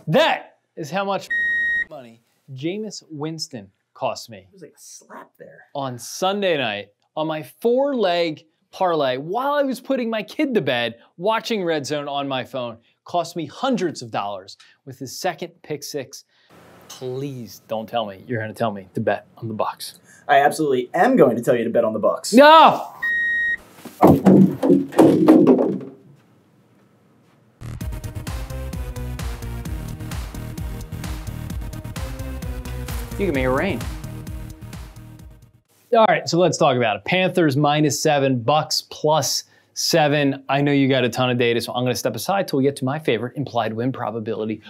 That is how much money Jameis Winston cost me. It was like a slap there. On Sunday night, on my 4-leg parlay, while I was putting my kid to bed, watching Red Zone on my phone, cost me hundreds of dollars with his second pick six. Please don't tell me you're going to tell me to bet on the Bucs. I absolutely am going to tell you to bet on the Bucs. No! You can make it rain. All right, so let's talk about it. Panthers -7, Bucs +7. I know you got a ton of data, so I'm going to step aside till we get to my favorite implied win probability.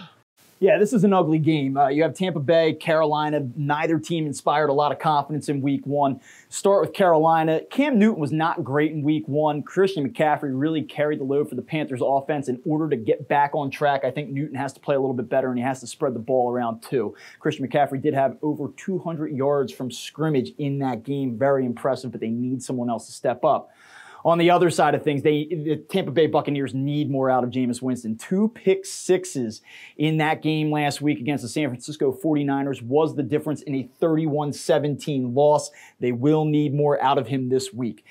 Yeah, this is an ugly game. You have Tampa Bay, Carolina. Neither team inspired a lot of confidence in week one. Start with Carolina. Cam Newton was not great in week one. Christian McCaffrey really carried the load for the Panthers offense. In order to get back on track, I think Newton has to play a little bit better, and he has to spread the ball around too. Christian McCaffrey did have over 200 yards from scrimmage in that game. Very impressive, but they need someone else to step up. On the other side of things, the Tampa Bay Buccaneers need more out of Jameis Winston. 2 pick sixes in that game last week against the San Francisco 49ers was the difference in a 31-17 loss. They will need more out of him this week.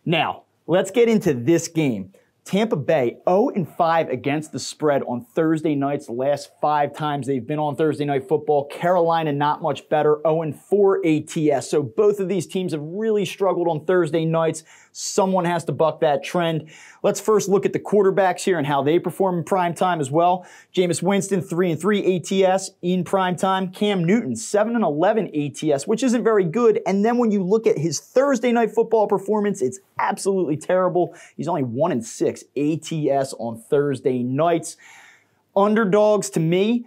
Now, let's get into this game. Tampa Bay 0-5 against the spread on Thursday nights. The last 5 times they've been on Thursday Night Football. Carolina not much better, 0-4 ATS. So both of these teams have really struggled on Thursday nights. Someone has to buck that trend. Let's first look at the quarterbacks here and how they perform in prime time as well. Jameis Winston 3-3 ATS in prime time. Cam Newton 7-11 ATS, which isn't very good. And then when you look at his Thursday Night Football performance, it's absolutely terrible. He's only 1-6 ATS on Thursday nights. Underdogs, to me,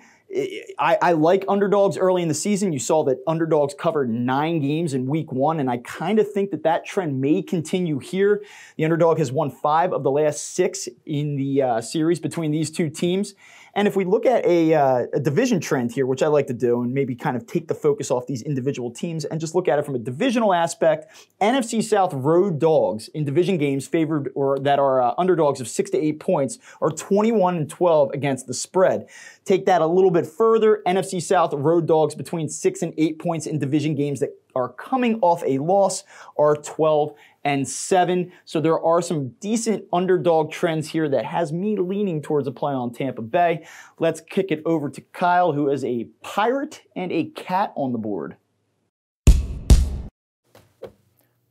I like underdogs early in the season. You saw that underdogs covered 9 games in week one, and I kind of think that that trend may continue here. The underdog has won 5 of the last 6 in the series between these two teams. And if we look at a division trend here, which I like to do, and maybe kind of take the focus off these individual teams and just look at it from a divisional aspect, NFC South road dogs in division games favored or that are underdogs of 6 to 8 points are 21-12 against the spread. Take that a little bit further, NFC South road dogs between 6 and 8 points in division games that are coming off a loss are 12-7. So there are some decent underdog trends here that has me leaning towards a play on Tampa Bay. Let's kick it over to Kyle, who is a pirate and a cat on the board.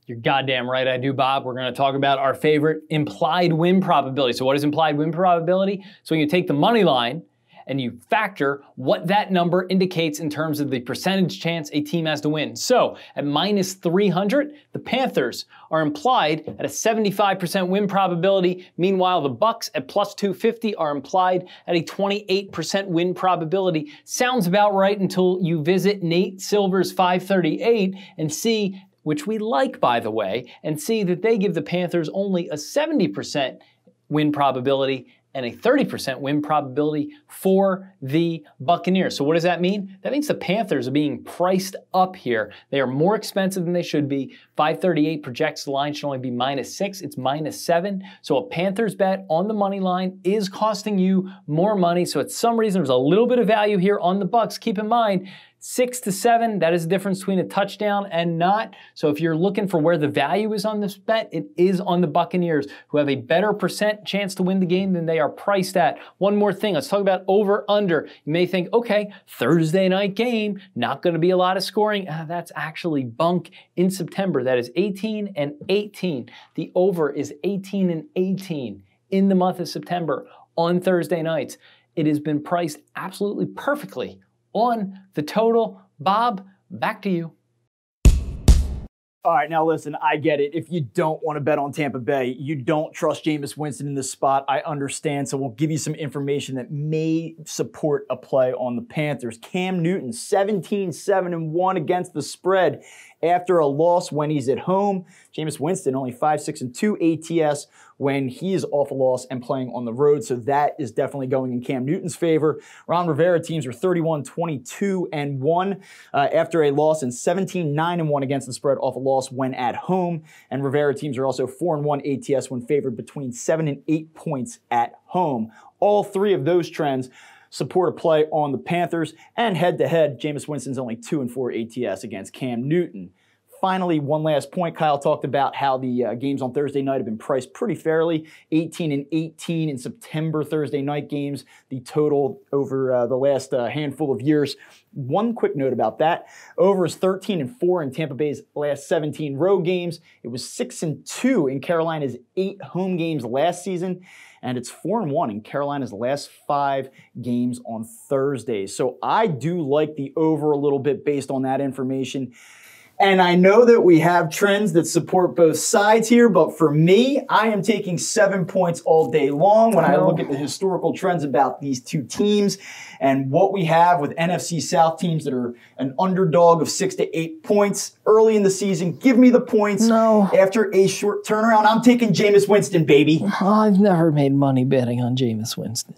You're goddamn right I do, Bob. We're going to talk about our favorite implied win probability. So what is implied win probability? So when you take the money line and you factor what that number indicates in terms of the percentage chance a team has to win. So at -300, the Panthers are implied at a 75% win probability. Meanwhile, the Bucs at +250 are implied at a 28% win probability. Sounds about right until you visit Nate Silver's 538 and see, which we like by the way, and see that they give the Panthers only a 70% win probability and a 30% win probability for the Buccaneers. So what does that mean? That means the Panthers are being priced up here. They are more expensive than they should be. 538 projects the line should only be -6. It's -7. So a Panthers bet on the money line is costing you more money. So at some reason, there's a little bit of value here on the Bucs. Keep in mind, 6 to 7, that is the difference between a touchdown and not. So if you're looking for where the value is on this bet, it is on the Buccaneers, who have a better percent chance to win the game than they are priced at. One more thing, let's talk about over-under. You may think, okay, Thursday night game, not going to be a lot of scoring. That's actually bunk in September. That is 18-18. The over is 18-18 in the month of September on Thursday nights. It has been priced absolutely perfectly on the total. Bob, back to you. All right, now listen, I get it. If you don't want to bet on Tampa Bay, you don't trust Jameis Winston in this spot, I understand. So we'll give you some information that may support a play on the Panthers. Cam Newton, 17-7-1 against the spread. after a loss when he's at home. Jameis Winston only 5-6-2 ATS when he is off a loss and playing on the road, so that is definitely going in Cam Newton's favor. Ron Rivera teams were 31-22-1 after a loss, and 17-9-1 against the spread off a loss when at home. And Rivera teams are also 4-1 ATS when favored between 7 and 8 points at home. All three of those trends support a play on the Panthers, and head-to-head, Jameis Winston's only 2-4 ATS against Cam Newton. Finally, one last point. Kyle talked about how the games on Thursday night have been priced pretty fairly. 18-18 in September Thursday night games, the total over the last handful of years. One quick note about that. Over is 13-4 in Tampa Bay's last 17 road games. It was 6-2 in Carolina's 8 home games last season. And it's 4-1 in Carolina's last 5 games on Thursdays. So I do like the over a little bit based on that information. And I know that we have trends that support both sides here, but for me, I am taking 7 points all day long when I look at the historical trends about these two teams and what we have with NFC South teams that are an underdog of 6 to 8 points early in the season. Give me the points. No. After a short turnaround, I'm taking Jameis Winston, baby. I've never made money betting on Jameis Winston.